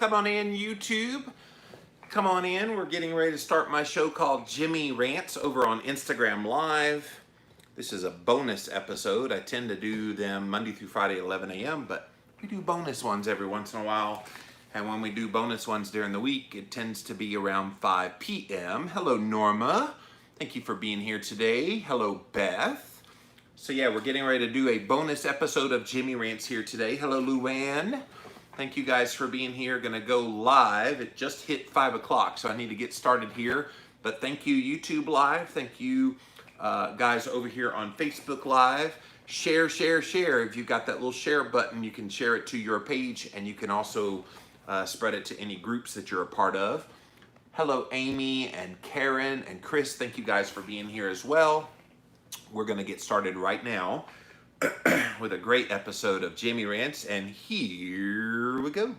Come on in, YouTube. Come on in. We're getting ready to start my show called Jimmy Rants over on Instagram Live. This is a bonus episode. I tend to do them Monday through Friday at 11 a.m., but we do bonus ones every once in a while. And when we do bonus ones during the week, it tends to be around 5 p.m. Hello, Norma. Thank you for being here today. Hello, Beth. So yeah, we're getting ready to do a bonus episode of Jimmy Rants here today. Hello, Luann. Thank you guys for being here. Gonna go live. It just hit 5 o'clock, so I need to get started here. But thank you, YouTube Live. Thank you, guys over here on Facebook Live. Share, share, share. If you've got that little share button, you can share it to your page, and you can also spread it to any groups that you're a part of. Hello, Amy and Karen and Chris. Thank you guys for being here as well. We're going to get started right now with a great episode of Jimmy Rants, and here we go.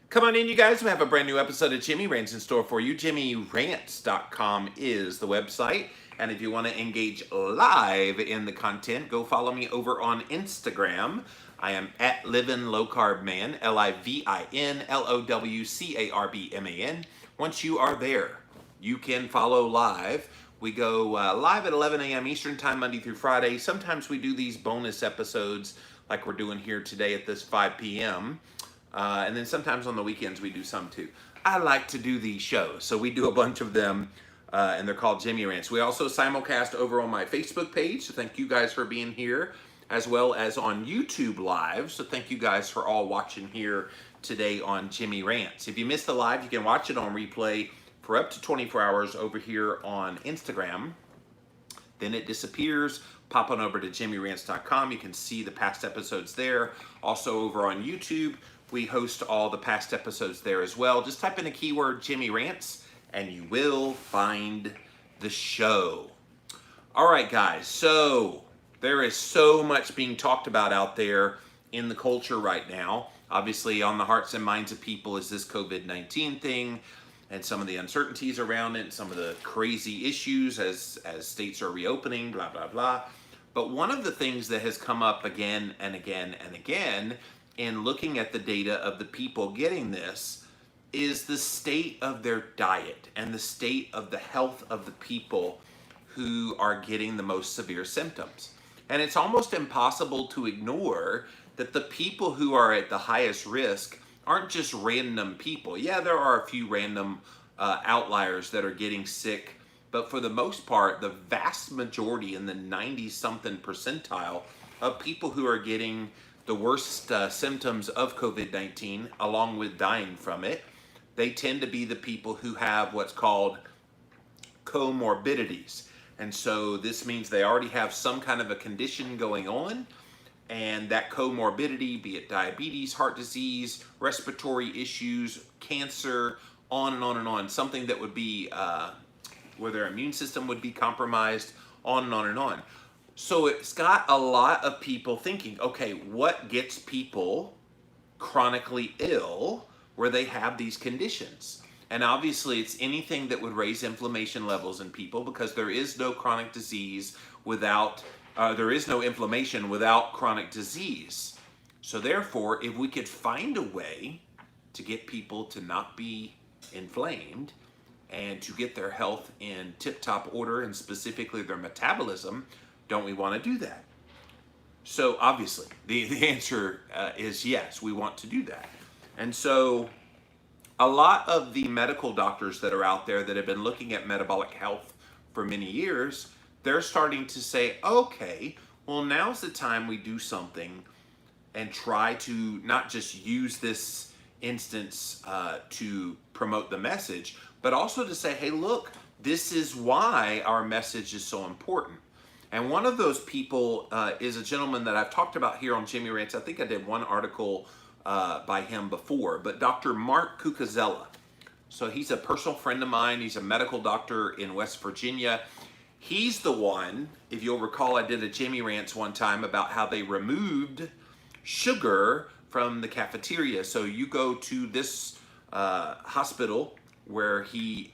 Come on in, you guys. We have a brand new episode of Jimmy Rants in store for you. JimmyRants.com is the website, and if you want to engage live in the content, go follow me over on Instagram. I am at Livin' Low Carb Man, LIVINLOWCARBMAN. Once you are there, you can follow live. We go live at 11 a.m. Eastern Time, Monday through Friday. Sometimes we do these bonus episodes like we're doing here today at this 5 p.m. And then sometimes on the weekends we do some too. I like to do these shows, so we do a bunch of them, and they're called Jimmy Rants. We also simulcast over on my Facebook page, so thank you guys for being here, as well as on YouTube Live. So thank you guys for all watching here today on Jimmy Rants. If you missed the live, you can watch it on replay for up to 24 hours over here on Instagram. Then it disappears. Pop on over to JimmyRants.com. You can see the past episodes there. Also over on YouTube, we host all the past episodes there as well. Just type in a keyword, Jimmy Rants, and you will find the show. All right, guys. So there is so much being talked about out there in the culture right now. Obviously, on the hearts and minds of people is this COVID-19 thing, and some of the uncertainties around it, some of the crazy issues as states are reopening, blah, blah, blah. But one of the things that has come up again and again and again in looking at the data of the people getting this is the state of their diet and the state of the health of the people who are getting the most severe symptoms. And it's almost impossible to ignore that the people who are at the highest risk aren't just random people. Yeah, there are a few random outliers that are getting sick, but for the most part, the vast majority in the 90-something percentile of people who are getting the worst symptoms of COVID-19, along with dying from it, they tend to be the people who have what's called comorbidities. And so this means they already have some kind of a condition going on, and that comorbidity, be it diabetes, heart disease, respiratory issues, cancer, on and on and on, something that would be where their immune system would be compromised, on and on and on. So it's got a lot of people thinking, okay, what gets people chronically ill where they have these conditions? And obviously it's anything that would raise inflammation levels in people, because there is no chronic disease without there is no inflammation without chronic disease. So therefore, if we could find a way to get people to not be inflamed and to get their health in tip-top order, and specifically their metabolism, don't we want to do that? So obviously, the answer is yes, we want to do that. And so a lot of the medical doctors that are out there that have been looking at metabolic health for many years, they're starting to say, okay, well, now's the time we do something and try to not just use this instance to promote the message, but also to say, hey, look, this is why our message is so important. And one of those people is a gentleman that I've talked about here on Jimmy Rants. I think I did one article by him before, but Dr. Mark Cucuzella. So he's a personal friend of mine. He's a medical doctor in West Virginia. He's the one, if you'll recall, I did a Jimmy Rants one time about how they removed sugar from the cafeteria. So you go to this hospital where he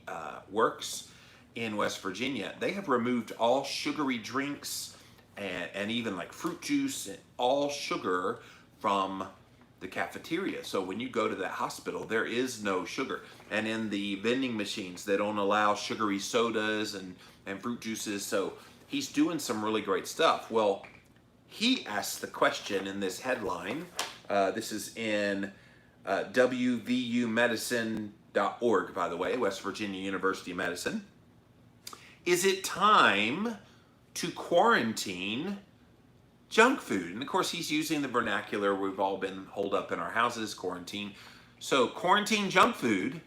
works in West Virginia, they have removed all sugary drinks and even like fruit juice and all sugar from the cafeteria. So when you go to that hospital, there is no sugar. And in the vending machines, they don't allow sugary sodas and fruit juices. So he's doing some really great stuff. Well, he asks the question in this headline. This is in WVUmedicine.org, by the way, West Virginia University of Medicine. Is it time to quarantine junk food? And of course, he's using the vernacular we've all been holed up in our houses, quarantine. So quarantine junk food,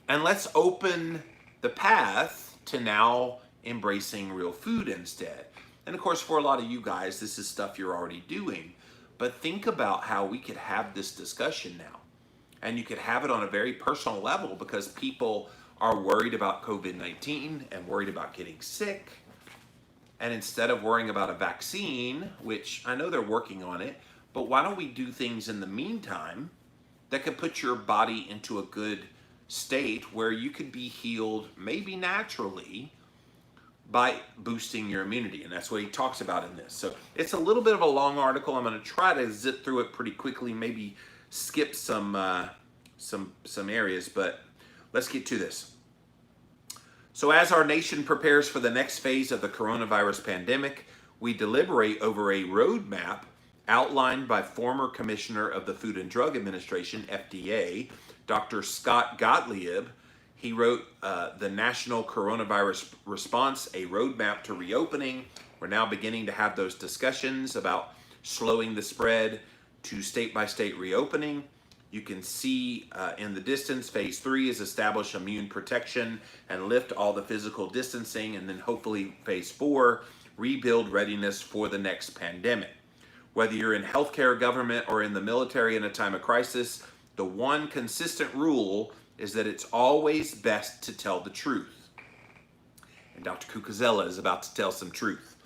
and let's open the path to now embracing real food instead. And of course, for a lot of you guys, this is stuff you're already doing. But think about how we could have this discussion now. And you could have it on a very personal level, because people are worried about COVID-19 and worried about getting sick. And instead of worrying about a vaccine, which I know they're working on it, but why don't we do things in the meantime that could put your body into a good state where you could be healed, maybe naturally, by boosting your immunity. And that's what he talks about in this. So it's a little bit of a long article. I'm going to try to zip through it pretty quickly, maybe skip some areas, but let's get to this. So as our nation prepares for the next phase of the coronavirus pandemic, we deliberate over a roadmap outlined by former Commissioner of the Food and Drug Administration, FDA, Dr. Scott Gottlieb. He wrote the National Coronavirus Response, a roadmap to reopening. We're now beginning to have those discussions about slowing the spread to state-by-state reopening. You can see in the distance, phase 3 is establish immune protection and lift all the physical distancing, and then hopefully phase 4, rebuild readiness for the next pandemic. Whether you're in healthcare, government, or in the military in a time of crisis, the one consistent rule is that it's always best to tell the truth. And Dr. Cucuzzella is about to tell some truth.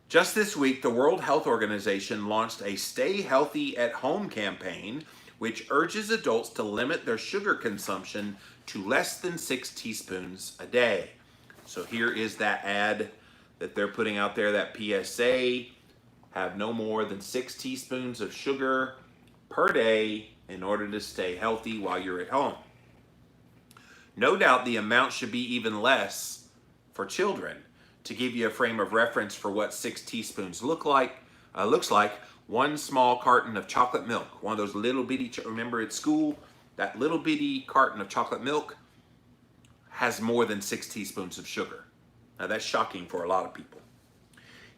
Just this week, the World Health Organization launched a Stay Healthy at Home campaign, which urges adults to limit their sugar consumption to less than 6 teaspoons a day. So here is that ad that they're putting out there, that PSA, have no more than 6 teaspoons of sugar per day in order to stay healthy while you're at home. No doubt the amount should be even less for children. To give you a frame of reference for what 6 teaspoons looks like, 1 small carton of chocolate milk, one of those little bitty, remember at school, that little bitty carton of chocolate milk has more than 6 teaspoons of sugar. Now that's shocking for a lot of people.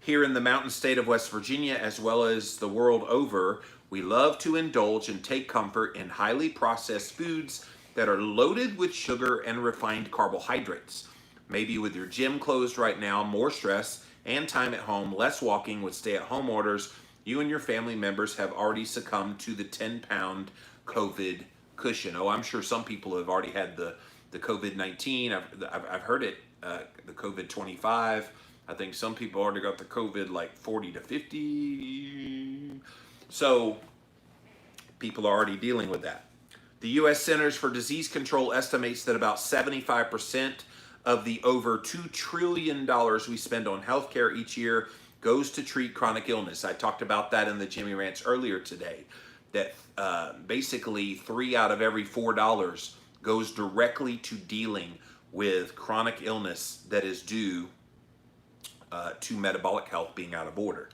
Here in the mountain state of West Virginia, as well as the world over, we love to indulge and take comfort in highly processed foods that are loaded with sugar and refined carbohydrates. Maybe with your gym closed right now, more stress and time at home, less walking with stay-at-home orders, you and your family members have already succumbed to the 10-pound COVID cushion. Oh, I'm sure some people have already had the COVID-19. I've heard it, the COVID-25. I think some people already got the COVID like 40 to 50. So people are already dealing with that. The U.S. Centers for Disease Control estimates that about 75% of the over $2 trillion we spend on healthcare each year goes to treat chronic illness. I talked about that in the Jimmy Rants earlier today, that basically 3 out of every $4 goes directly to dealing with chronic illness that is due to metabolic health being out of order.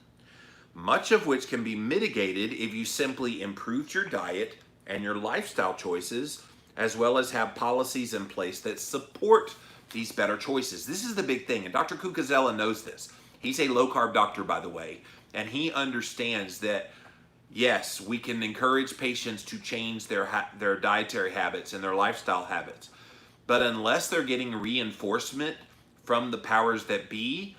Much of which can be mitigated if you simply improved your diet and your lifestyle choices, as well as have policies in place that support these better choices. This is the big thing, and Dr. Cucuzzella knows this. He's a low-carb doctor, by the way, and he understands that, yes, we can encourage patients to change their dietary habits and their lifestyle habits, but unless they're getting reinforcement from the powers that be,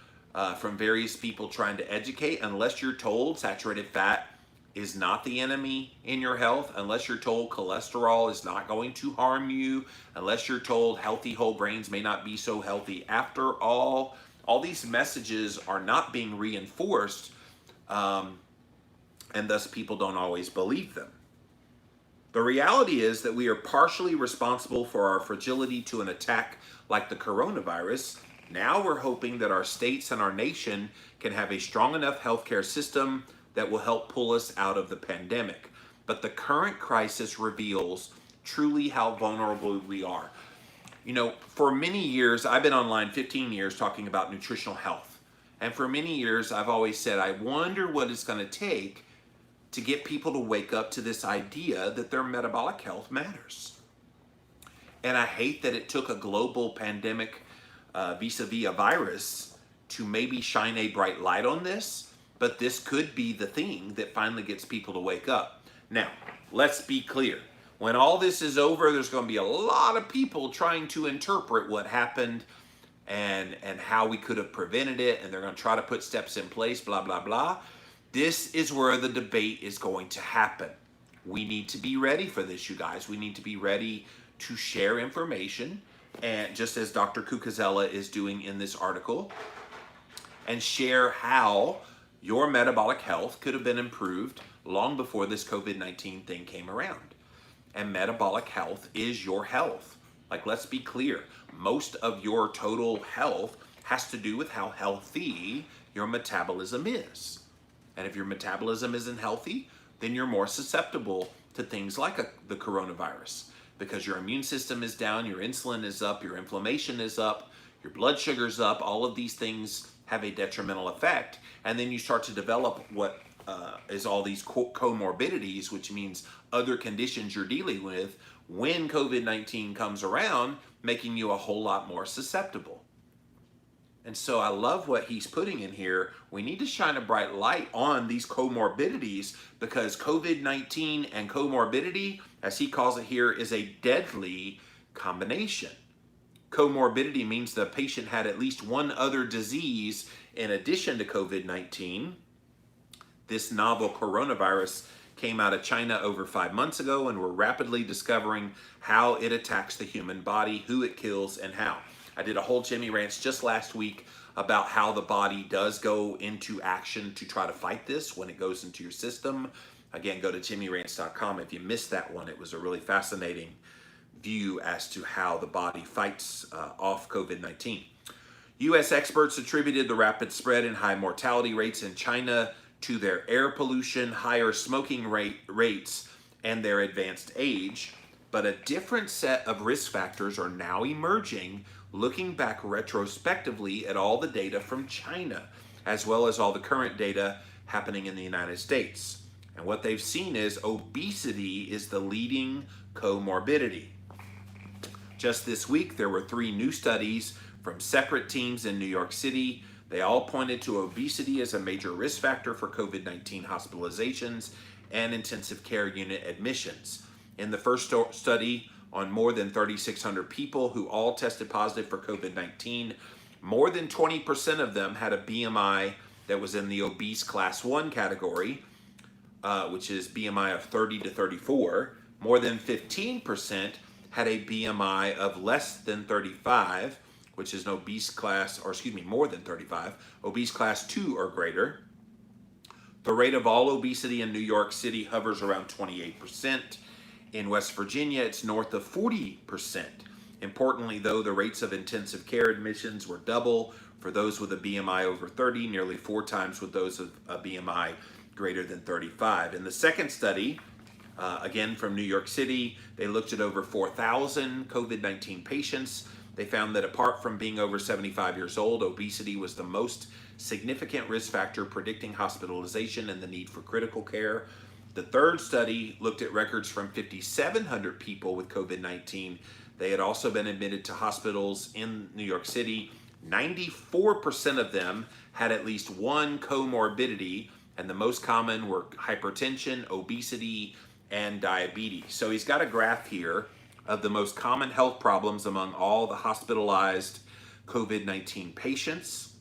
from various people trying to educate, unless you're told saturated fat is not the enemy in your health, unless you're told cholesterol is not going to harm you, unless you're told healthy whole grains may not be so healthy after all these messages are not being reinforced, and thus people don't always believe them. The reality is that we are partially responsible for our fragility to an attack like the coronavirus. Now we're hoping that our states and our nation can have a strong enough healthcare system that will help pull us out of the pandemic. But the current crisis reveals truly how vulnerable we are. You know, for many years, I've been online 15 years talking about nutritional health. And for many years, I've always said, I wonder what it's going to take to get people to wake up to this idea that their metabolic health matters. And I hate that it took a global pandemic vis-a-vis a virus to maybe shine a bright light on this, but this could be the thing that finally gets people to wake up. Now, let's be clear. When all this is over, there's going to be a lot of people trying to interpret what happened and how we could have prevented it, and they're going to try to put steps in place, blah, blah, blah. This is where the debate is going to happen. We need to be ready for this, you guys. We need to be ready to share information, and just as Dr. Cucuzella is doing in this article, and share how your metabolic health could have been improved long before this COVID-19 thing came around. And metabolic health is your health. Like, let's be clear. Most of your total health has to do with how healthy your metabolism is. And if your metabolism isn't healthy, then you're more susceptible to things like the coronavirus, because your immune system is down, your insulin is up, your inflammation is up, your blood sugar's up. All of these things have a detrimental effect. And then you start to develop what is all these comorbidities, which means other conditions you're dealing with when COVID-19 comes around, making you a whole lot more susceptible. And so I love what he's putting in here. We need to shine a bright light on these comorbidities, because COVID-19 and comorbidity, as he calls it here, is a deadly combination. Comorbidity means the patient had at least one other disease in addition to COVID-19. This novel coronavirus came out of China over 5 months ago, and we're rapidly discovering how it attacks the human body, who it kills, and how. I did a whole Jimmy Rants just last week about how the body does go into action to try to fight this when it goes into your system. Again, go to jimmyrants.com. If you missed that one, it was a really fascinating view as to how the body fights off COVID-19. U.S. experts attributed the rapid spread and high mortality rates in China to their air pollution, higher smoking rates, and their advanced age. But a different set of risk factors are now emerging, looking back retrospectively at all the data from China, as well as all the current data happening in the United States. And what they've seen is obesity is the leading comorbidity. Just this week, there were 3 new studies from separate teams in New York City. They all pointed to obesity as a major risk factor for COVID-19 hospitalizations and intensive care unit admissions. In the first study on more than 3,600 people who all tested positive for COVID-19, more than 20% of them had a BMI that was in the obese class 1 category, which is BMI of 30 to 34. More than 15% had a BMI of less than 35, which is an obese class, or excuse me, more than 35, obese class 2 or greater. The rate of all obesity in New York City hovers around 28%. In West Virginia, it's north of 40%. Importantly, though, the rates of intensive care admissions were double for those with a BMI over 30, nearly 4 times with those of a BMI greater than 35. In the second study, again from New York City, they looked at over 4,000 COVID-19 patients. They found that apart from being over 75 years old, obesity was the most significant risk factor predicting hospitalization and the need for critical care. The third study looked at records from 5,700 people with COVID-19. They had also been admitted to hospitals in New York City. 94% of them had at least one comorbidity, and the most common were hypertension, obesity, and diabetes. So he's got a graph here of the most common health problems among all the hospitalized COVID-19 patients.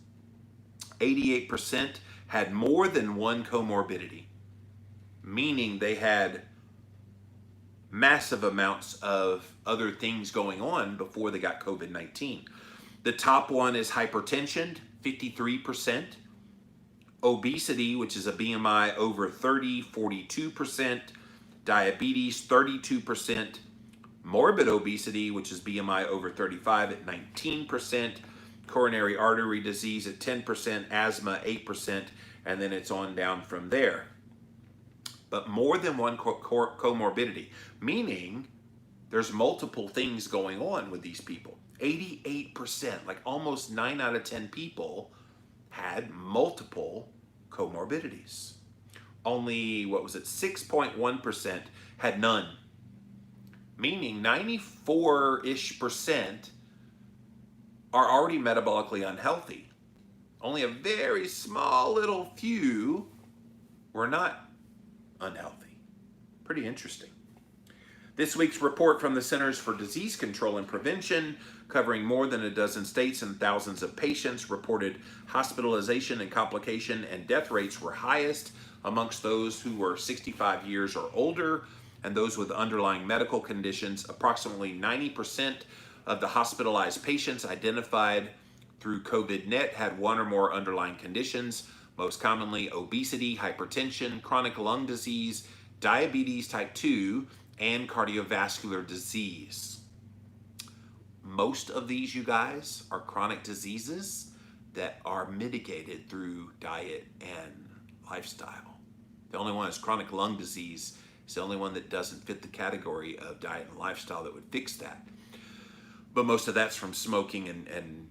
88% had more than one comorbidity, meaning they had massive amounts of other things going on before they got COVID-19. The top one is hypertension, 53%. Obesity, which is a BMI over 30, 42%. Diabetes, 32%. Morbid obesity, which is BMI over 35 at 19%. Coronary artery disease at 10%. Asthma, 8%. and then it's on down from there. But more than one comorbidity, meaning there's multiple things going on with these people. 88%, like almost 9 out of 10 people, had multiple comorbidities. Only, 6.1% had none. Meaning 94-ish% are already metabolically unhealthy. Only a very small little few were not unhealthy. Pretty interesting. This week's report from the Centers for Disease Control and Prevention, covering more than a dozen states and thousands of patients, reported hospitalization and complication and death rates were highest amongst those who were 65 years or older and those with underlying medical conditions. Approximately 90% of the hospitalized patients identified through COVID-19 had one or more underlying conditions, most commonly obesity, hypertension, chronic lung disease, diabetes type 2, and cardiovascular disease. Most of these, you guys, are chronic diseases that are mitigated through diet and lifestyle. The only one is chronic lung disease. It's the only one that doesn't fit the category of diet and lifestyle that would fix that. But most of that's from smoking and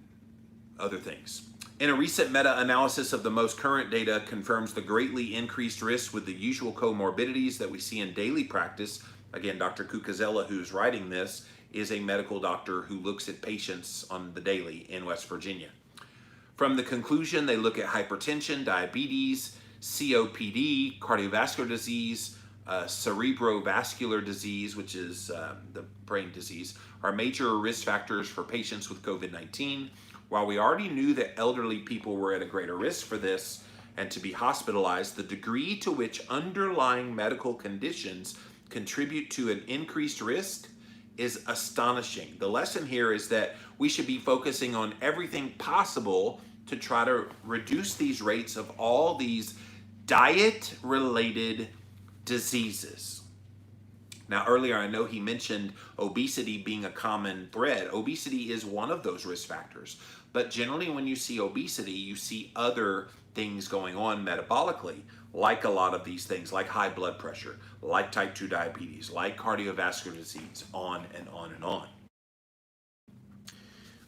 other things. In a recent meta-analysis of the most current data confirms the greatly increased risk with the usual comorbidities that we see in daily practice. Again, Dr. Cucuzella, who's writing this, is a medical doctor who looks at patients on the daily in West Virginia. From the conclusion, they look at hypertension, diabetes, COPD, cardiovascular disease, cerebrovascular disease, which is the brain disease, are major risk factors for patients with COVID-19. While we already knew that elderly people were at a greater risk for this and to be hospitalized, the degree to which underlying medical conditions contribute to an increased risk is astonishing. The lesson here is that we should be focusing on everything possible to try to reduce these rates of all these diet-related diseases. Now, earlier I know he mentioned obesity being a common thread. Obesity is one of those risk factors. But generally when you see obesity, you see other things going on metabolically, like a lot of these things, like high blood pressure, like type 2 diabetes, like cardiovascular disease, on and on and on.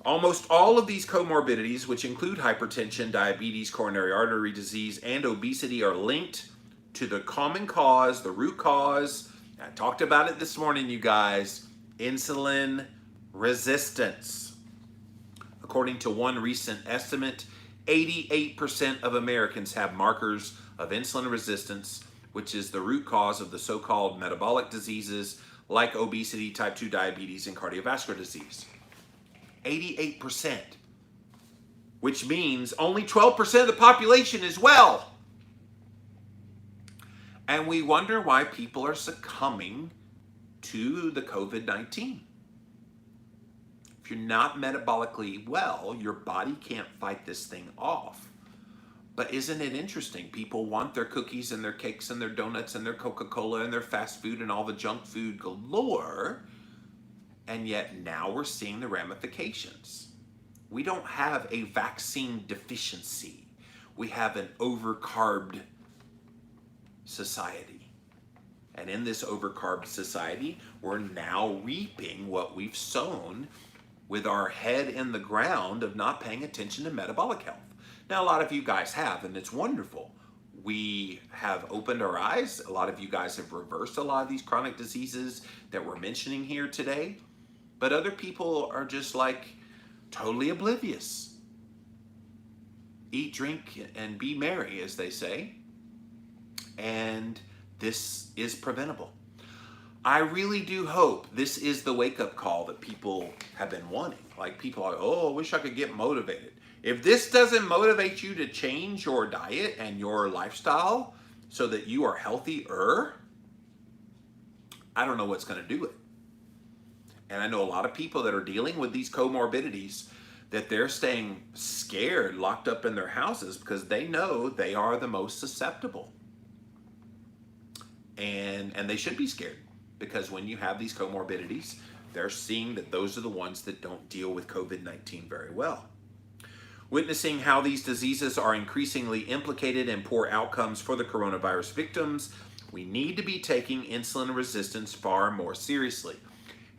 Almost all of these comorbidities, which include hypertension, diabetes, coronary artery disease, and obesity, are linked to the common cause, the root cause. I talked about it this morning, you guys, insulin resistance. According to one recent estimate, 88% of Americans have markers of insulin resistance, which is the root cause of the so-called metabolic diseases like obesity, type 2 diabetes, and cardiovascular disease. 88%, which means only 12% of the population is well. And we wonder why people are succumbing to the COVID-19. If you're not metabolically well, your body can't fight this thing off. But isn't it interesting? People want their cookies and their cakes and their donuts and their Coca-Cola and their fast food and all the junk food galore. And yet now we're seeing the ramifications. We don't have a vaccine deficiency. We have an overcarbed society. And in this overcarbed society, we're now reaping what we've sown with our head in the ground of not paying attention to metabolic health. Now, a lot of you guys have, and it's wonderful. We have opened our eyes. A lot of you guys have reversed a lot of these chronic diseases that we're mentioning here today. But other people are just like totally oblivious. Eat, drink, and be merry, as they say. And this is preventable. I really do hope this is the wake-up call that people have been wanting. Like people are, oh, I wish I could get motivated. If this doesn't motivate you to change your diet and your lifestyle so that you are healthier, I don't know what's going to do it. And I know a lot of people that are dealing with these comorbidities that they're staying scared, locked up in their houses because they know they are the most susceptible. And they should be scared because when you have these comorbidities, they're seeing that those are the ones that don't deal with COVID-19 very well. Witnessing how these diseases are increasingly implicated in poor outcomes for the coronavirus victims, we need to be taking insulin resistance far more seriously.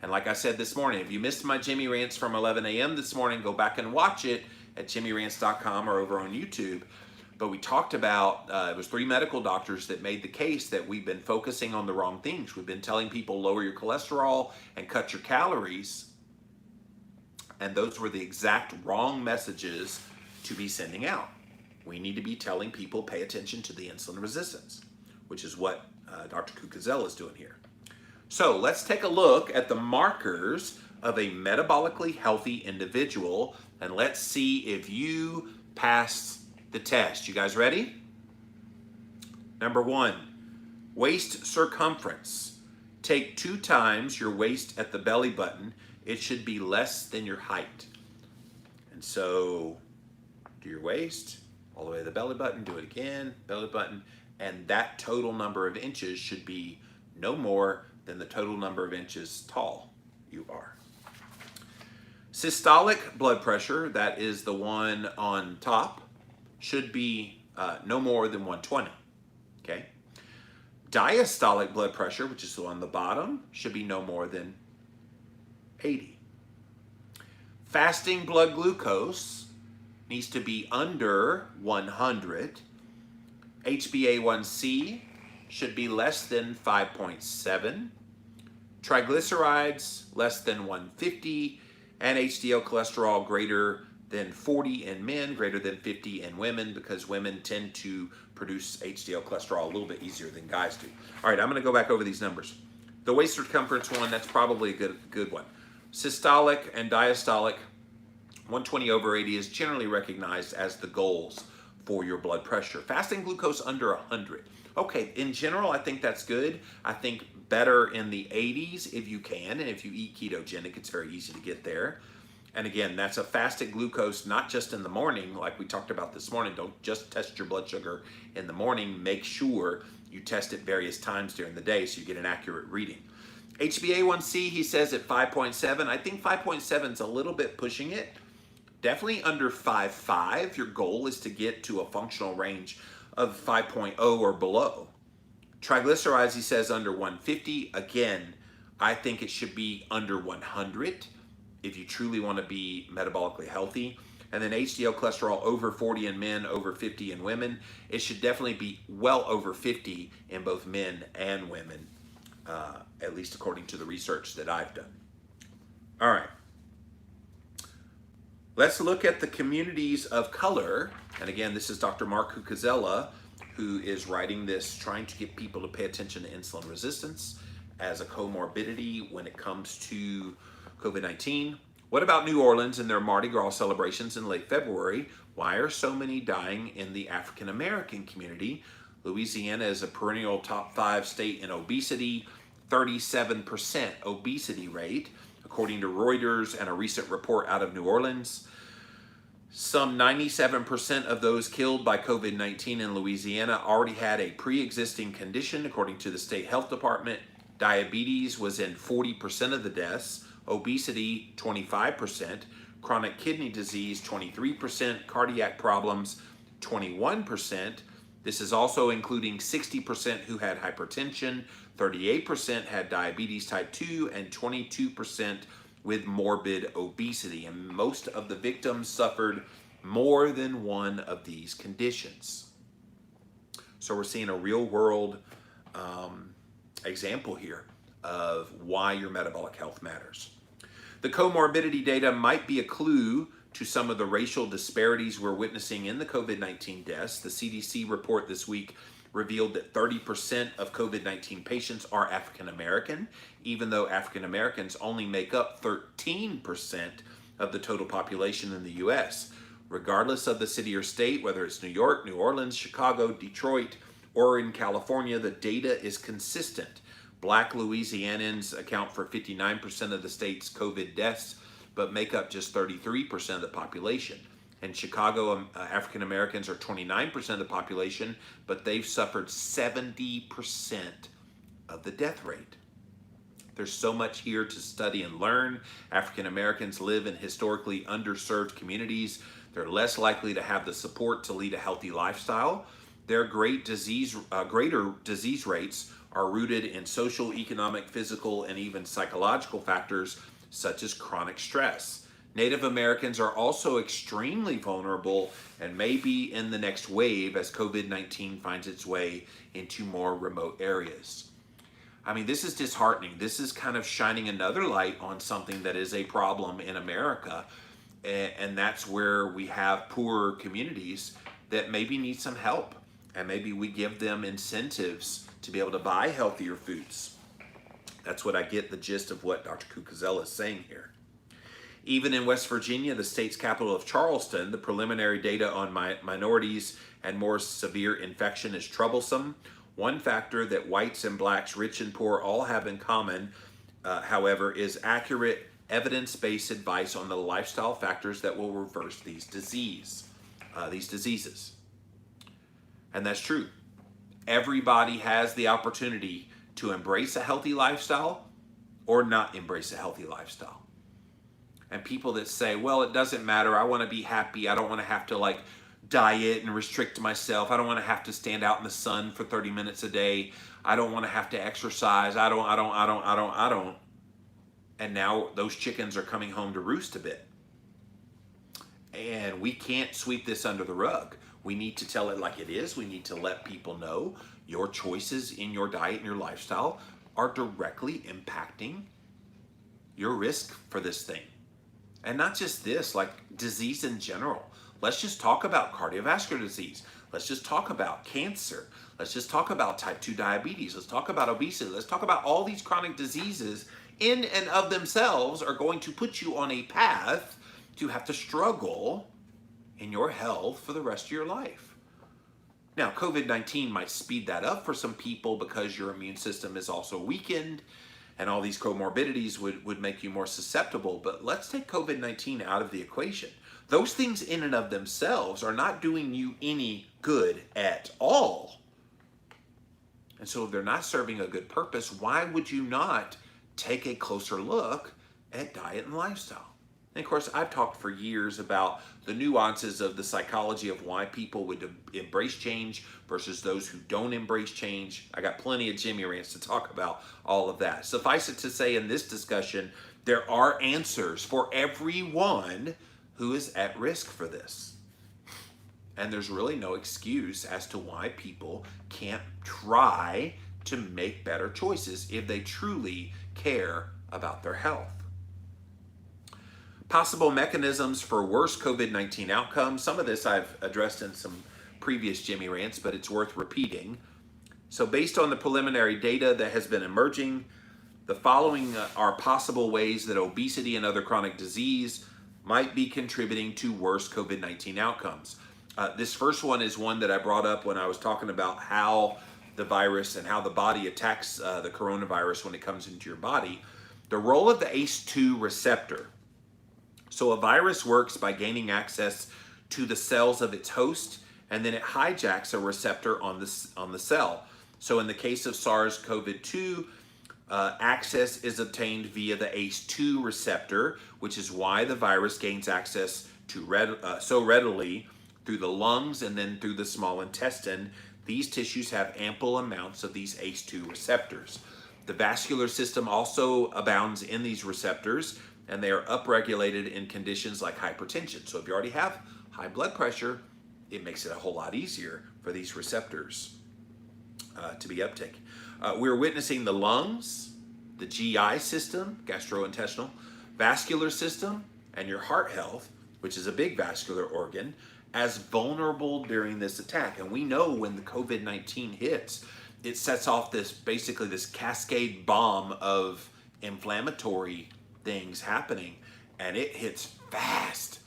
And like I said this morning, if you missed my Jimmy Rants from 11 a.m. this morning, go back and watch it at jimmyrants.com or over on YouTube. But we talked about, it was 3 medical doctors that made the case that we've been focusing on the wrong things. We've been telling people lower your cholesterol and cut your calories. And those were the exact wrong messages to be sending out. We need to be telling people pay attention to the insulin resistance, which is what Dr. Cucuzella is doing here. So let's take a look at the markers of a metabolically healthy individual, and let's see if you pass the test. You guys ready? Number 1, waist circumference. Take 2 times your waist at the belly button. It should be less than your height. And so do your waist all the way to the belly button, do it again, belly button, and that total number of inches should be no more than the total number of inches tall you are. Systolic blood pressure, that is the one on top, should be no more than 120, okay? Diastolic blood pressure, which is on the bottom, should be no more than 80. Fasting blood glucose needs to be under 100. HbA1c should be less than 5.7. Triglycerides less than 150, and HDL cholesterol greater than 40 in men, greater than 50 in women, because women tend to produce HDL cholesterol a little bit easier than guys do. All right, I'm going to go back over these numbers. The waist circumference one, that's probably a good one. Systolic and diastolic, 120 over 80 is generally recognized as the goals for your blood pressure. Fasting glucose under 100. Okay, in general, I think that's good. I think better in the 80s if you can, and if you eat ketogenic, it's very easy to get there. And again, that's a fasted glucose, not just in the morning, like we talked about this morning. Don't just test your blood sugar in the morning. Make sure you test it various times during the day so you get an accurate reading. HbA1c, he says at 5.7. I think 5.7 is a little bit pushing it. Definitely under 5.5. Your goal is to get to a functional range of 5.0 or below. Triglycerides, he says under 150. Again, I think it should be under 100 if you truly want to be metabolically healthy. And then HDL cholesterol over 40 in men, over 50 in women. It should definitely be well over 50 in both men and women, at least according to the research that I've done. All right. Let's look at the communities of color. And again, this is Dr. Mark Cucuzella, who is writing this, trying to get people to pay attention to insulin resistance as a comorbidity when it comes to COVID-19. What about New Orleans and their Mardi Gras celebrations in late February? Why are so many dying in the African American community? Louisiana is a perennial top 5 state in obesity, 37% obesity rate, according to Reuters and a recent report out of New Orleans. Some 97% of those killed by COVID-19 in Louisiana already had a pre-existing condition, according to the state health department. Diabetes was in 40% of the deaths, obesity 25%, chronic kidney disease 23%, cardiac problems 21%. This is also including 60% who had hypertension, 38% had diabetes type 2, and 22% with morbid obesity. And most of the victims suffered more than one of these conditions. So we're seeing a real world example here of why your metabolic health matters. The comorbidity data might be a clue to some of the racial disparities we're witnessing in the COVID-19 deaths. The CDC report this week revealed that 30% of COVID-19 patients are African American, even though African Americans only make up 13% of the total population in the US. Regardless of the city or state, whether it's New York, New Orleans, Chicago, Detroit, or in California, the data is consistent. Black Louisianans account for 59% of the state's COVID deaths, but make up just 33% of the population. In Chicago, African Americans are 29% of the population, but they've suffered 70% of the death rate. There's so much here to study and learn. African Americans live in historically underserved communities. They're less likely to have the support to lead a healthy lifestyle. Their greater disease rates are rooted in social, economic, physical, and even psychological factors such as chronic stress. Native Americans are also extremely vulnerable and may be in the next wave as COVID-19 finds its way into more remote areas. I mean, this is disheartening. This is kind of shining another light on something that is a problem in America. And that's where we have poorer communities that maybe need some help. And maybe we give them incentives to be able to buy healthier foods. That's what I get the gist of what Dr. Cucuzella is saying here. Even in West Virginia, the state's capital of Charleston, the preliminary data on minorities and more severe infection is troublesome. One factor that whites and blacks, rich and poor, all have in common, however, is accurate evidence-based advice on the lifestyle factors that will reverse these diseases. And that's true. Everybody has the opportunity to embrace a healthy lifestyle or not embrace a healthy lifestyle. And people that say, well, it doesn't matter. I want to be happy. I don't want to have to diet and restrict myself. I don't want to have to stand out in the sun for 30 minutes a day. I don't want to have to exercise. I don't. And now those chickens are coming home to roost a bit. And we can't sweep this under the rug. We need to tell it like it is. We need to let people know your choices in your diet and your lifestyle are directly impacting your risk for this thing. And not just this, disease in general. Let's just talk about cardiovascular disease. Let's just talk about cancer. Let's just talk about type 2 diabetes. Let's talk about obesity. Let's talk about all these chronic diseases in and of themselves are going to put you on a path to have to struggle in your health for the rest of your life. Now, COVID-19 might speed that up for some people because your immune system is also weakened and all these comorbidities would make you more susceptible. But let's take COVID-19 out of the equation. Those things in and of themselves are not doing you any good at all. And so if they're not serving a good purpose, why would you not take a closer look at diet and lifestyle? And of course, I've talked for years about the nuances of the psychology of why people would embrace change versus those who don't embrace change. I got plenty of Jimmy rants to talk about all of that. Suffice it to say, in this discussion, there are answers for everyone who is at risk for this. And there's really no excuse as to why people can't try to make better choices if they truly care about their health. Possible mechanisms for worse COVID-19 outcomes. Some of this I've addressed in some previous Jimmy rants, but it's worth repeating. So based on the preliminary data that has been emerging, the following are possible ways that obesity and other chronic disease might be contributing to worse COVID-19 outcomes. This first one is one that I brought up when I was talking about how the virus and how the body attacks the coronavirus when it comes into your body. The role of the ACE2 receptor. So a virus works by gaining access to the cells of its host, and then it hijacks a receptor on the cell. So in the case of SARS-CoV-2, access is obtained via the ACE2 receptor, which is why the virus gains access to so readily through the lungs and then through the small intestine. These tissues have ample amounts of these ACE2 receptors. The vascular system also abounds in these receptors, and they are upregulated in conditions like hypertension. So if you already have high blood pressure, it makes it a whole lot easier for these receptors to be uptaken. We're witnessing the lungs, the GI system, gastrointestinal, vascular system, and your heart health, which is a big vascular organ, as vulnerable during this attack. And we know when the COVID-19 hits, it sets off this cascade bomb of inflammatory things happening, and it hits fast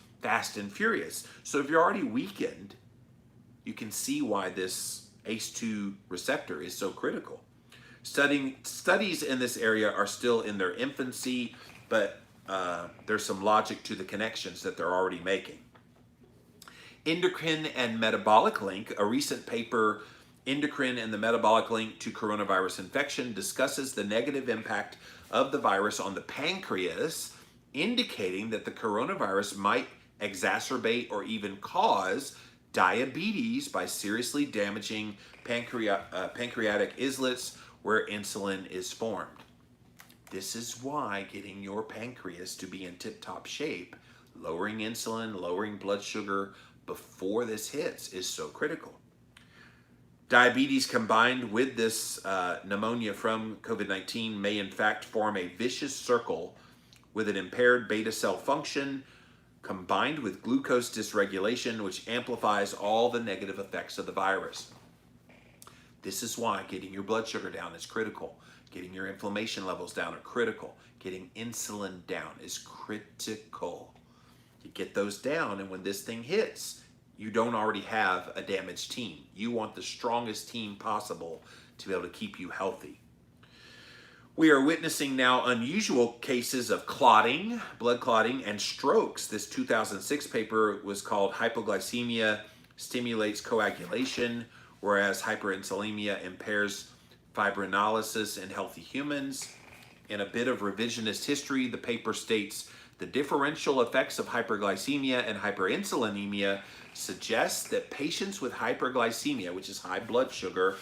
and furious. So if you're already weakened, you can see why this ACE2 receptor is so critical. Studies in this area are still in their infancy, but there's some logic to the connections that they're already making. Endocrine and metabolic link, a recent paper, Endocrine and the Metabolic Link to Coronavirus Infection, discusses the negative impact of the virus on the pancreas, indicating that the coronavirus might exacerbate, or even cause diabetes by seriously damaging pancreatic islets where insulin is formed. This is why getting your pancreas to be in tip-top shape, lowering insulin, lowering blood sugar before this hits is so critical. Diabetes combined with this pneumonia from COVID-19 may in fact form a vicious circle with an impaired beta cell function combined with glucose dysregulation, which amplifies all the negative effects of the virus. This is why getting your blood sugar down is critical. Getting your inflammation levels down are critical. Getting insulin down is critical. You get those down, and when this thing hits, you don't already have a damaged team. You want the strongest team possible to be able to keep you healthy. We are witnessing now unusual cases of clotting, blood clotting, and strokes. This 2006 paper was called Hypoglycemia Stimulates Coagulation, whereas hyperinsulinemia impairs fibrinolysis in healthy humans. In a bit of revisionist history, the paper states the differential effects of hyperglycemia and hyperinsulinemia suggests that patients with hyperglycemia, which is high blood sugar,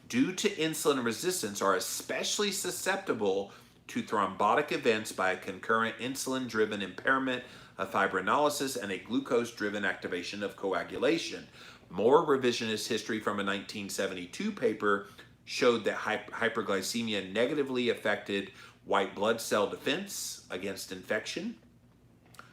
due to insulin resistance are especially susceptible to thrombotic events by a concurrent insulin-driven impairment of fibrinolysis and a glucose-driven activation of coagulation. More revisionist history from a 1972 paper showed that hyperglycemia negatively affected white blood cell defense against infection.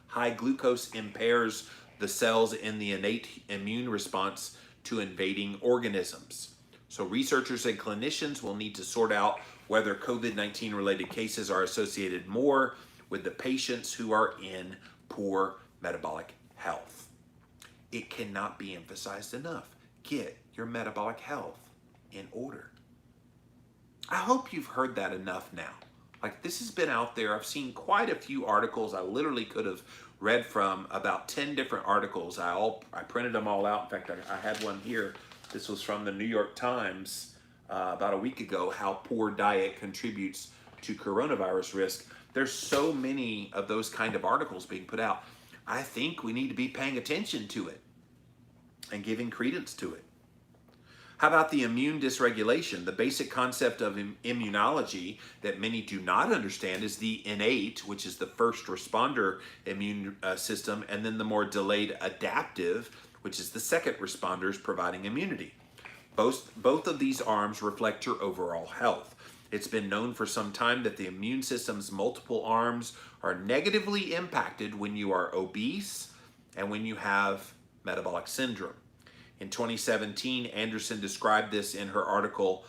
High glucose impairs the cells in the innate immune response to invading organisms. So researchers and clinicians will need to sort out whether COVID-19 related cases are associated more with the patients who are in poor metabolic health. It cannot be emphasized enough. Get your metabolic health in order. I hope you've heard that enough now. Like, this has been out there. I've seen quite a few articles. I literally could have read from about 10 different articles. I printed them all out. In fact, I had one here. This was from the New York Times about a week ago, how poor diet contributes to coronavirus risk. There's so many of those kind of articles being put out. I think we need to be paying attention to it and giving credence to it. How about the immune dysregulation? The basic concept of immunology that many do not understand is the innate, which is the first responder immune system, and then the more delayed adaptive, which is the second responders providing immunity. Both of these arms reflect your overall health. It's been known for some time that the immune system's multiple arms are negatively impacted when you are obese and when you have metabolic syndrome. In 2017, Anderson described this in her article,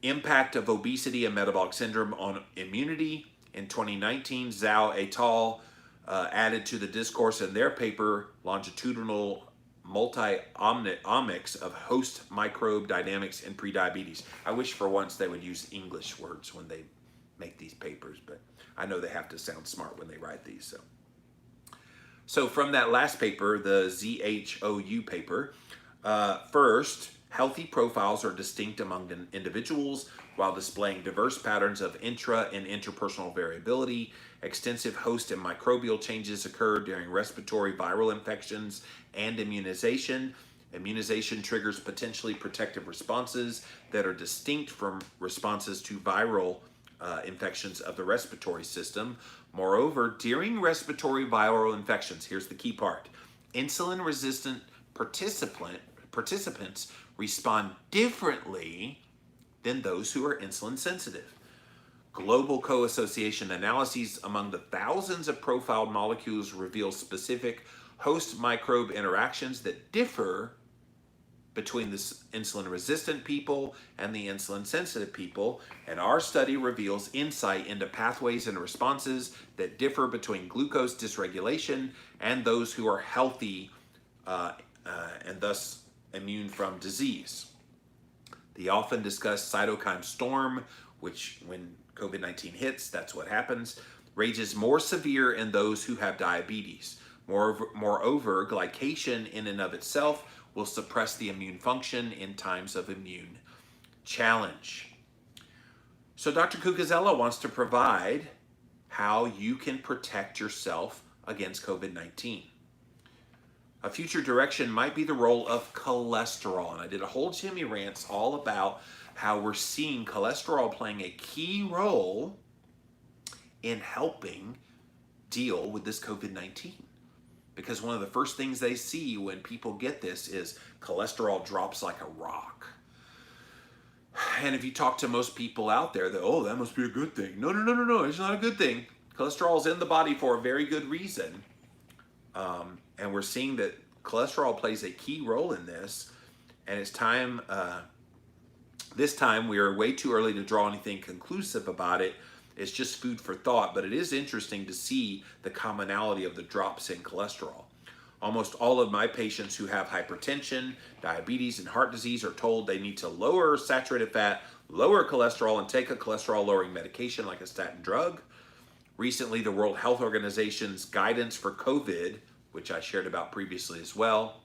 Impact of Obesity and Metabolic Syndrome on Immunity. In 2019, Zhao et al. Added to the discourse in their paper, Longitudinal Multi-omics of Host Microbe Dynamics in Prediabetes. I wish for once they would use English words when they make these papers, but I know they have to sound smart when they write these. So from that last paper, the ZHOU paper, first, healthy profiles are distinct among individuals while displaying diverse patterns of intra and interpersonal variability. Extensive host and microbial changes occur during respiratory viral infections and immunization. Immunization triggers potentially protective responses that are distinct from responses to viral infections of the respiratory system. Moreover, during respiratory viral infections, here's the key part, insulin-resistant participants respond differently than those who are insulin sensitive. Global co-association analyses among the thousands of profiled molecules reveal specific host microbe interactions that differ between the insulin-resistant people and the insulin-sensitive people, and our study reveals insight into pathways and responses that differ between glucose dysregulation and those who are healthy and thus immune from disease. The often discussed cytokine storm, which when COVID-19 hits, that's what happens, rages more severe in those who have diabetes. Moreover, glycation in and of itself will suppress the immune function in times of immune challenge. So Dr. Cucuzzella wants to provide how you can protect yourself against COVID-19. A future direction might be the role of cholesterol. And I did a whole Jimmy Rants all about how we're seeing cholesterol playing a key role in helping deal with this COVID-19. Because one of the first things they see when people get this is cholesterol drops like a rock. And if you talk to most people out there, that must be a good thing. No, it's not a good thing. Cholesterol is in the body for a very good reason. And we're seeing that cholesterol plays a key role in this. And it's time, this time we are way too early to draw anything conclusive about it. It's just food for thought, but it is interesting to see the commonality of the drops in cholesterol. Almost all of my patients who have hypertension, diabetes, and heart disease are told they need to lower saturated fat, lower cholesterol, and take a cholesterol-lowering medication like a statin drug. Recently, the World Health Organization's guidance for COVID, which I shared about previously as well,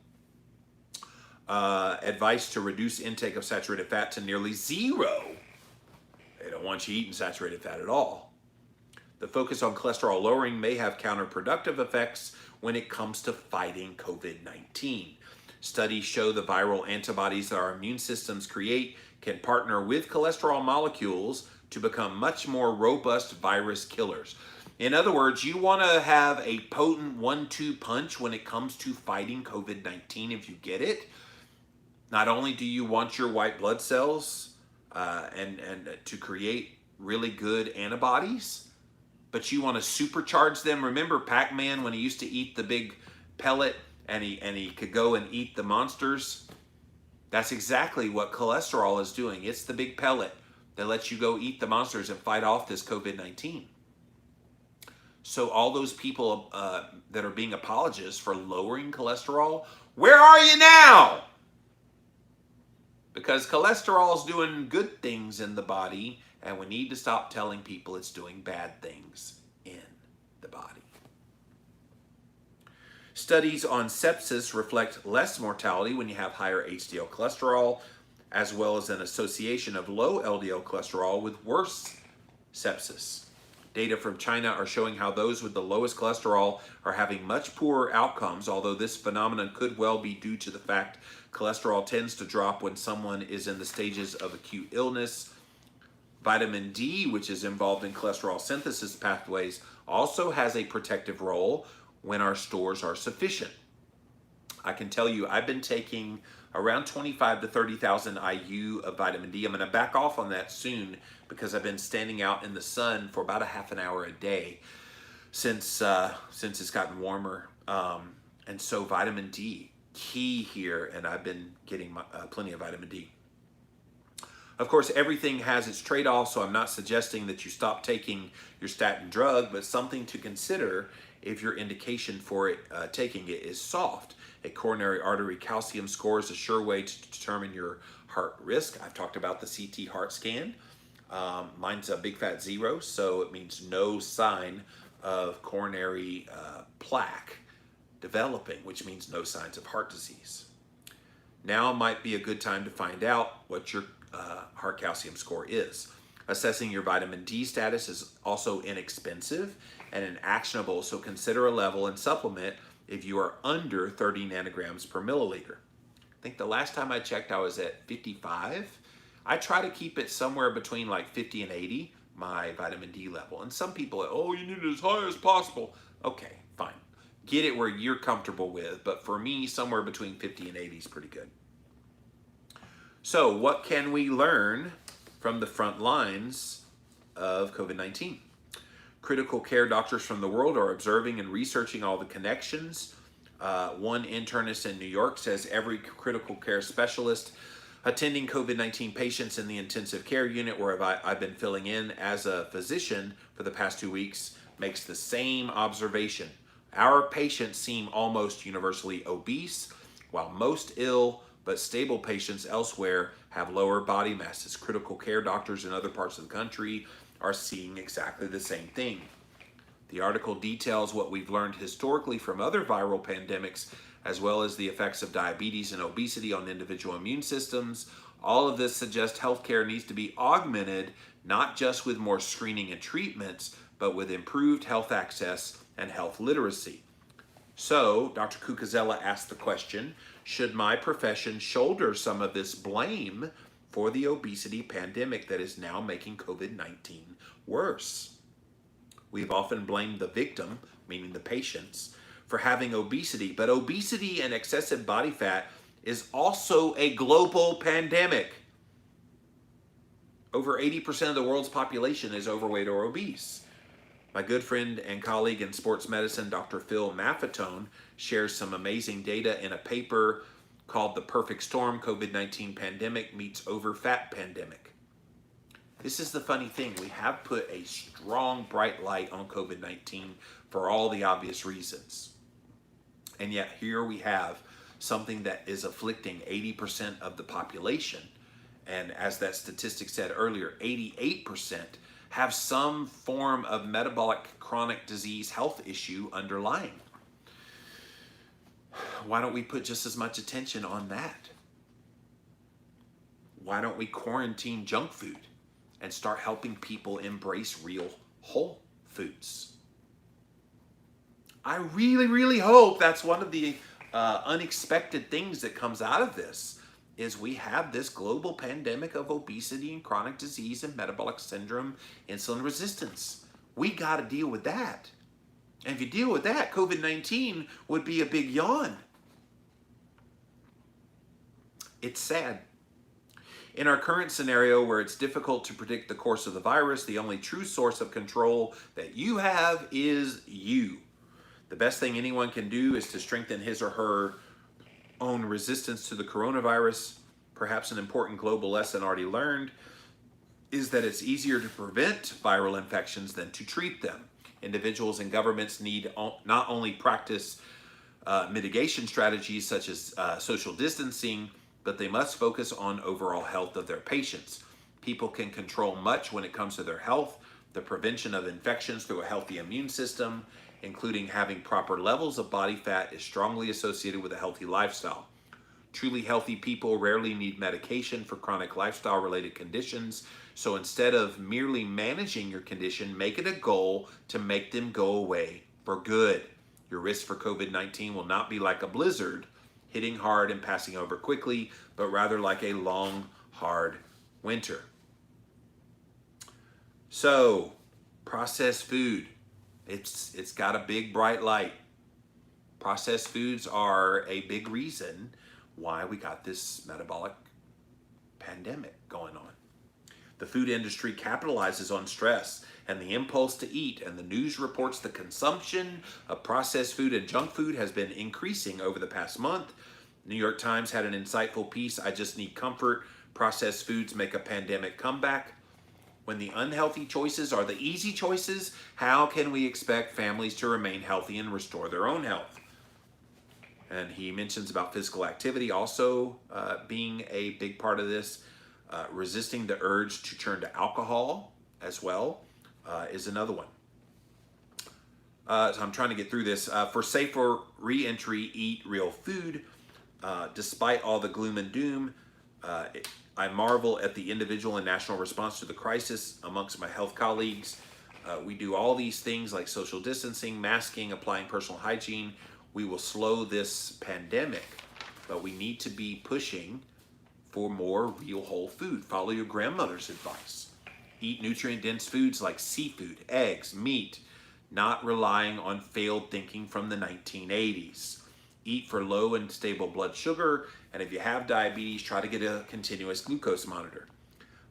advice to reduce intake of saturated fat to nearly zero. They don't want you eating saturated fat at all. The focus on cholesterol lowering may have counterproductive effects when it comes to fighting COVID-19. Studies show the viral antibodies that our immune systems create can partner with cholesterol molecules to become much more robust virus killers. In other words, you want to have a potent 1-2 punch when it comes to fighting COVID-19 if you get it. Not only do you want your white blood cells and to create really good antibodies, but you want to supercharge them. Remember Pac-Man when he used to eat the big pellet and he could go and eat the monsters? That's exactly what cholesterol is doing. It's the big pellet that lets you go eat the monsters and fight off this COVID-19. So all those people that are being apologists for lowering cholesterol, where are you now? Because cholesterol is doing good things in the body, and we need to stop telling people it's doing bad things in the body. Studies on sepsis reflect less mortality when you have higher HDL cholesterol, as well as an association of low LDL cholesterol with worse sepsis. Data from China are showing how those with the lowest cholesterol are having much poorer outcomes, although this phenomenon could well be due to the fact cholesterol tends to drop when someone is in the stages of acute illness. Vitamin D, which is involved in cholesterol synthesis pathways, also has a protective role when our stores are sufficient. I can tell you I've been taking around 25 to 30,000 IU of vitamin D. I'm going to back off on that soon because I've been standing out in the sun for about a half an hour a day since it's gotten warmer. And so vitamin D, key here, and I've been getting plenty of vitamin D. Of course, everything has its trade-offs, so I'm not suggesting that you stop taking your statin drug, but something to consider if your indication for it taking it is soft. A coronary artery calcium score is a sure way to determine your heart risk. I've talked about the CT heart scan. Mine's a big fat 0, so it means no sign of coronary plaque developing, which means no signs of heart disease. Now might be a good time to find out what your heart calcium score is. Assessing your vitamin D status is also inexpensive and actionable, so consider a level and supplement if you are under 30 nanograms per milliliter. I think the last time I checked, I was at 55. I try to keep it somewhere between like 50 and 80, my vitamin D level. And some people are, oh, you need it as high as possible. Okay, fine. Get it where you're comfortable with, but for me, somewhere between 50 and 80 is pretty good. So what can we learn from the front lines of COVID-19? Critical care doctors from the world are observing and researching all the connections. One internist in New York says every critical care specialist attending COVID-19 patients in the intensive care unit where I've been filling in as a physician for the past 2 weeks makes the same observation. Our patients seem almost universally obese, while most ill but stable patients elsewhere have lower body masses. Critical care doctors in other parts of the country are seeing exactly the same thing. The article details what we've learned historically from other viral pandemics, as well as the effects of diabetes and obesity on individual immune systems. All of this suggests healthcare needs to be augmented, not just with more screening and treatments, but with improved health access and health literacy. So Dr. Cucuzella asked the question, should my profession shoulder some of this blame for the obesity pandemic that is now making COVID-19 worse? We've often blamed the victim, meaning the patients, for having obesity, but obesity and excessive body fat is also a global pandemic. Over 80% of the world's population is overweight or obese. My good friend and colleague in sports medicine, Dr. Phil Maffetone, shares some amazing data in a paper called The Perfect Storm, COVID-19 Pandemic Meets Overfat Pandemic. This is the funny thing. We have put a strong, bright light on COVID-19 for all the obvious reasons. And yet here we have something that is afflicting 80% of the population. And as that statistic said earlier, 88% have some form of metabolic chronic disease health issue underlying. Why don't we put just as much attention on that? Why don't we quarantine junk food and start helping people embrace real whole foods? I really, really hope that's one of the unexpected things that comes out of this, is we have this global pandemic of obesity and chronic disease and metabolic syndrome, insulin resistance. We got to deal with that. And if you deal with that, COVID-19 would be a big yawn. It's sad. In our current scenario where it's difficult to predict the course of the virus, the only true source of control that you have is you. The best thing anyone can do is to strengthen his or her own resistance to the coronavirus. Perhaps an important global lesson already learned is that it's easier to prevent viral infections than to treat them. Individuals and governments need not only practice mitigation strategies such as social distancing, but they must focus on overall health of their patients. People can control much when it comes to their health, the prevention of infections through a healthy immune system, including having proper levels of body fat, is strongly associated with a healthy lifestyle. Truly healthy people rarely need medication for chronic lifestyle-related conditions, so instead of merely managing your condition, make it a goal to make them go away for good. Your risk for COVID-19 will not be like a blizzard, hitting hard and passing over quickly, but rather like a long, hard winter. So, processed food. It's got a big bright light. Processed foods are a big reason why we got this metabolic pandemic going on. The food industry capitalizes on stress and the impulse to eat, and the news reports the consumption of processed food and junk food has been increasing over the past month. New York Times had an insightful piece, "I Just Need Comfort, Processed Foods Make a Pandemic Comeback." When the unhealthy choices are the easy choices, how can we expect families to remain healthy and restore their own health? And he mentions about physical activity also being a big part of this. Resisting the urge to turn to alcohol as well is another one. So I'm trying to get through this. For safer re-entry, eat real food. Despite all the gloom and doom, I marvel at the individual and national response to the crisis amongst my health colleagues. We do all these things like social distancing, masking, applying personal hygiene. We will slow this pandemic, but we need to be pushing for more real whole food. Follow your grandmother's advice. Eat nutrient-dense foods like seafood, eggs, meat, not relying on failed thinking from the 1980s. Eat for low and stable blood sugar, and if you have diabetes, try to get a continuous glucose monitor.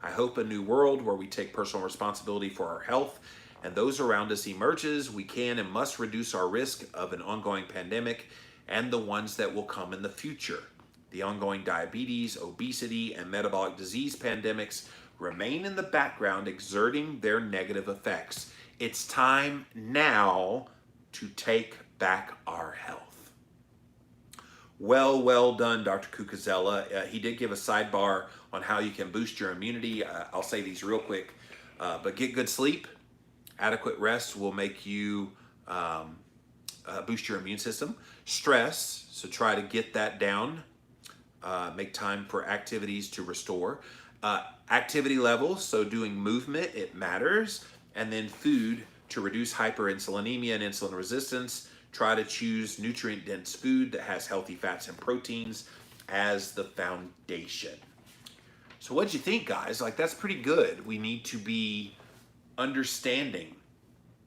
I hope a new world where we take personal responsibility for our health and those around us emerges. We can and must reduce our risk of an ongoing pandemic and the ones that will come in the future. The ongoing diabetes, obesity, and metabolic disease pandemics remain in the background, exerting their negative effects. It's time now to take back our health. Well done, Dr. Cucuzella. He did give a sidebar on how you can boost your immunity. I'll say these real quick, but get good sleep. Adequate rest will make you boost your immune system. Stress, so try to get that down. Make time for activities to restore. Activity levels, so doing movement, it matters. And then food to reduce hyperinsulinemia and insulin resistance. Try to choose nutrient-dense food that has healthy fats and proteins as the foundation. So what'd you think, guys? Like, that's pretty good. We need to be understanding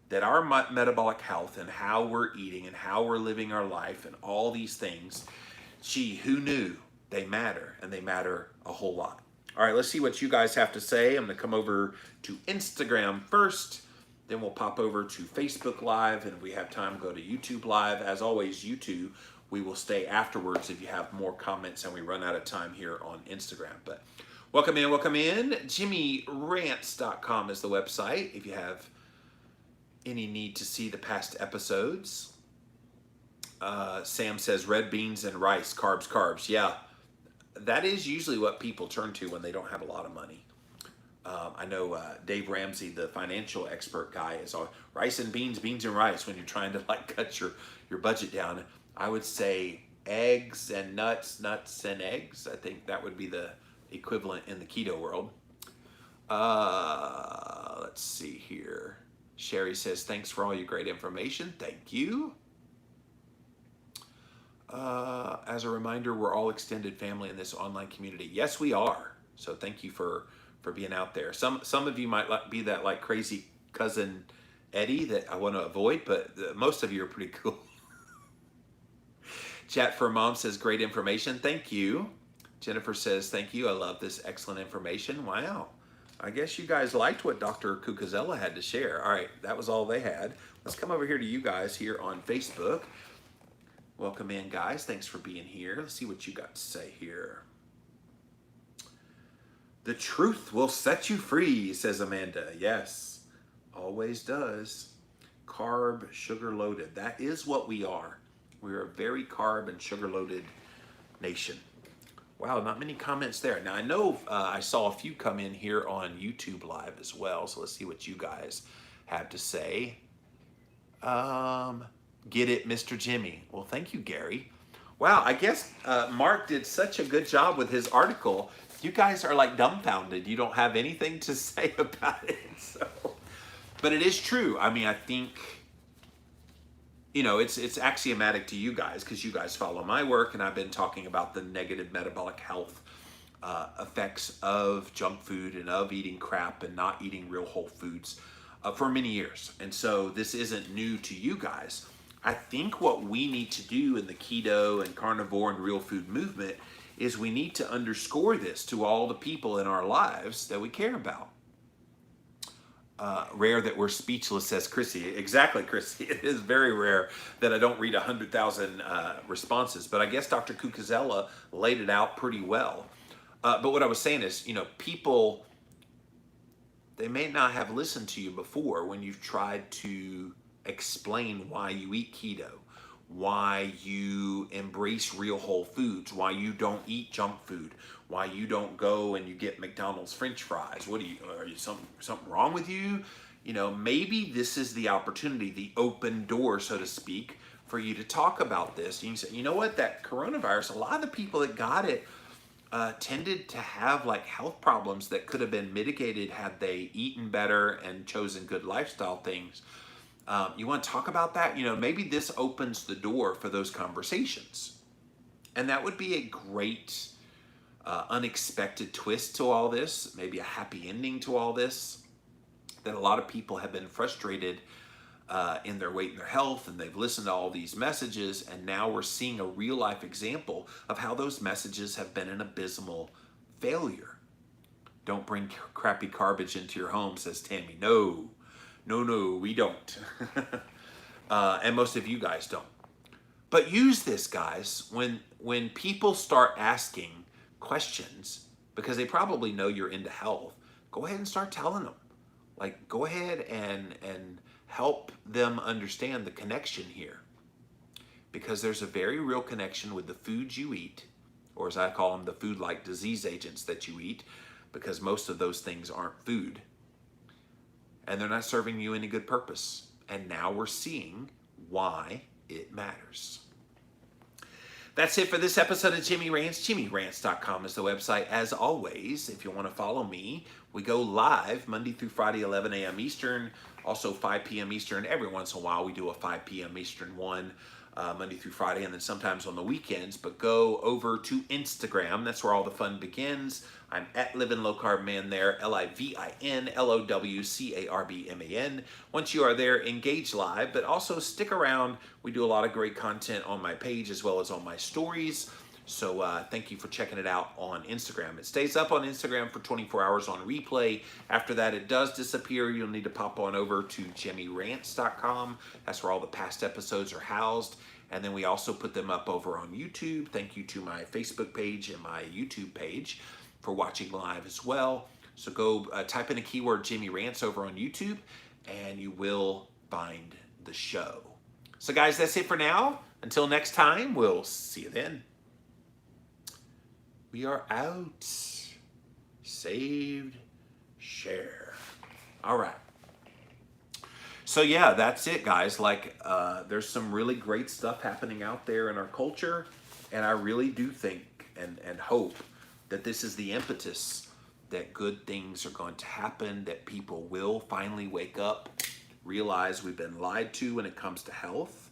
that our metabolic health and how we're eating and how we're living our life and all these things, gee, who knew they matter, and they matter a whole lot. All right, let's see what you guys have to say. I'm gonna come over to Instagram first, then we'll pop over to Facebook Live, and if we have time, go to YouTube Live. As always, YouTube, we will stay afterwards if you have more comments and we run out of time here on Instagram. But welcome in, welcome in. JimmyRants.com is the website if you have any need to see the past episodes. Sam says red beans and rice, carbs, carbs. Yeah, that is usually what people turn to when they don't have a lot of money. I know Dave Ramsey, the financial expert guy, is all rice and beans, beans and rice when you're trying to like cut your budget down. I would say eggs and nuts, nuts and eggs. I think that would be the equivalent in the keto world. Let's see here. Sherry says, thanks for all your great information. Thank you. As a reminder, we're all extended family in this online community. Yes, we are. So thank you for being out there. Some of you might be that like crazy cousin Eddie that I want to avoid, but most of you are pretty cool. Chat for Mom says, great information. Thank you. Jennifer says, thank you. I love this excellent information. Wow. I guess you guys liked what Dr. Cucuzella had to share. All right, that was all they had. Let's come over here to you guys here on Facebook. Welcome in, guys. Thanks for being here. Let's see what you got to say here. The truth will set you free, says Amanda. Yes, always does. Carb, sugar loaded. That is what we are. We are a very carb and sugar loaded nation. Wow, not many comments there. Now, I know I saw a few come in here on YouTube Live as well, so let's see what you guys have to say. Get it, Mr. Jimmy. Well, thank you, Gary. Wow, I guess Mark did such a good job with his article. You guys are like dumbfounded. You don't have anything to say about it. So, but it is true. I mean, I think, you know, it's axiomatic to you guys because you guys follow my work, and I've been talking about the negative metabolic health effects of junk food and of eating crap and not eating real whole foods for many years. And so this isn't new to you guys. I think what we need to do in the keto and carnivore and real food movement is we need to underscore this to all the people in our lives that we care about. Rare that we're speechless, says Chrissy. Exactly, Chrissy. It is very rare that I don't read 100,000 responses, but I guess Dr. Cucuzella laid it out pretty well. But what I was saying is, you know, people, they may not have listened to you before when you've tried to explain why you eat keto, why you embrace real whole foods, why you don't eat junk food, why you don't go and you get McDonald's French fries. What are you something wrong with you? You know, maybe this is the opportunity, the open door, so to speak, for you to talk about this. You can say, you know what, that coronavirus, a lot of the people that got it tended to have like health problems that could have been mitigated had they eaten better and chosen good lifestyle things. You want to talk about that? You know, maybe this opens the door for those conversations. And that would be a great unexpected twist to all this, maybe a happy ending to all this, that a lot of people have been frustrated in their weight and their health, and they've listened to all these messages, and now we're seeing a real life example of how those messages have been an abysmal failure. Don't bring crappy garbage into your home, says Tammy. No, we don't. And most of you guys don't. But use this, guys, when people start asking questions, because they probably know you're into health, go ahead and start telling them. Like, go ahead and help them understand the connection here. Because there's a very real connection with the foods you eat, or as I call them, the food-like disease agents that you eat, because most of those things aren't food. And they're not serving you any good purpose. And now we're seeing why it matters. That's it for this episode of Jimmy Rants. JimmyRants.com is the website. As always, if you want to follow me, we go live Monday through Friday, 11 a.m. Eastern, also 5 p.m. Eastern. Every once in a while, we do a 5 p.m. Eastern one, Monday through Friday, and then sometimes on the weekends. But go over to Instagram. That's where all the fun begins. I'm at Living Low Carb Man there, LIVINLOWCARBMAN. Once you are there, engage live, but also stick around. We do a lot of great content on my page as well as on my stories. So thank you for checking it out on Instagram. It stays up on Instagram for 24 hours on replay. After that, it does disappear. You'll need to pop on over to JimmyRants.com. That's where all the past episodes are housed. And then we also put them up over on YouTube. Thank you to my Facebook page and my YouTube page for watching live as well. So go type in a keyword Jimmy Rants over on YouTube and you will find the show. So guys, that's it for now. Until next time, we'll see you then. We are out. Saved, share. All right. So yeah, that's it, guys. Like, there's some really great stuff happening out there in our culture, and I really do think and hope that this is the impetus that good things are going to happen, that people will finally wake up, realize we've been lied to when it comes to health,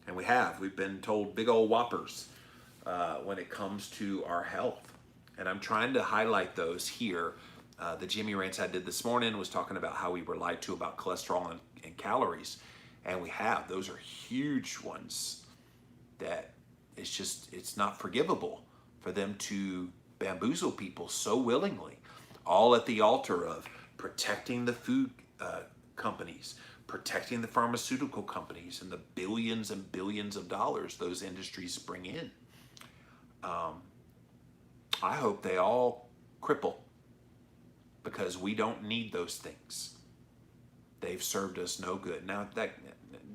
and we've been told big old whoppers when it comes to our health. And I'm trying to highlight those here. The Jimmy Rants I did this morning was talking about how we were lied to about cholesterol and calories. And those are huge ones that it's not forgivable for them to bamboozle people so willingly, all at the altar of protecting the food companies, protecting the pharmaceutical companies, and the billions and billions of dollars those industries bring in. I hope they all cripple, because we don't need those things. They've served us no good. Now,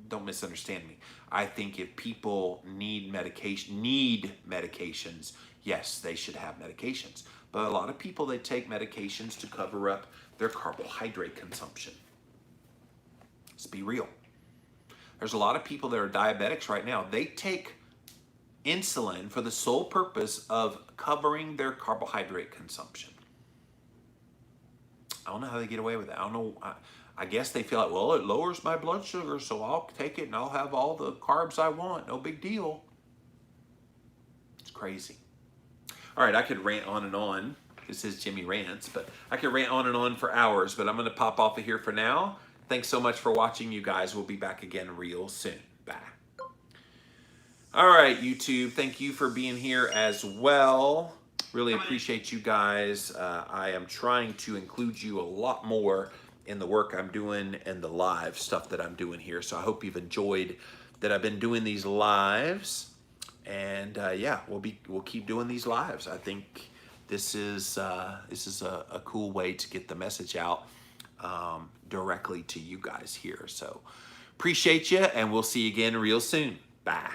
don't misunderstand me. I think if people need medications, yes, they should have medications. But a lot of people, they take medications to cover up their carbohydrate consumption. Let's be real. There's a lot of people that are diabetics right now. They take insulin for the sole purpose of covering their carbohydrate consumption. I don't know how they get away with that. I don't know. I guess they feel like, well, it lowers my blood sugar, so I'll take it and I'll have all the carbs I want. No big deal. It's crazy. All right, I could rant on and on. This is Jimmy Rants, but I could rant on and on for hours, but I'm going to pop off of here for now. Thanks so much for watching, you guys. We'll be back again real soon. Bye. All right, YouTube, thank you for being here as well. Really appreciate you guys. I am trying to include you a lot more in the work I'm doing and the live stuff that I'm doing here. So I hope you've enjoyed that I've been doing these lives. And yeah, we'll keep doing these lives. I think this is a cool way to get the message out directly to you guys here. So appreciate you, and we'll see you again real soon. Bye.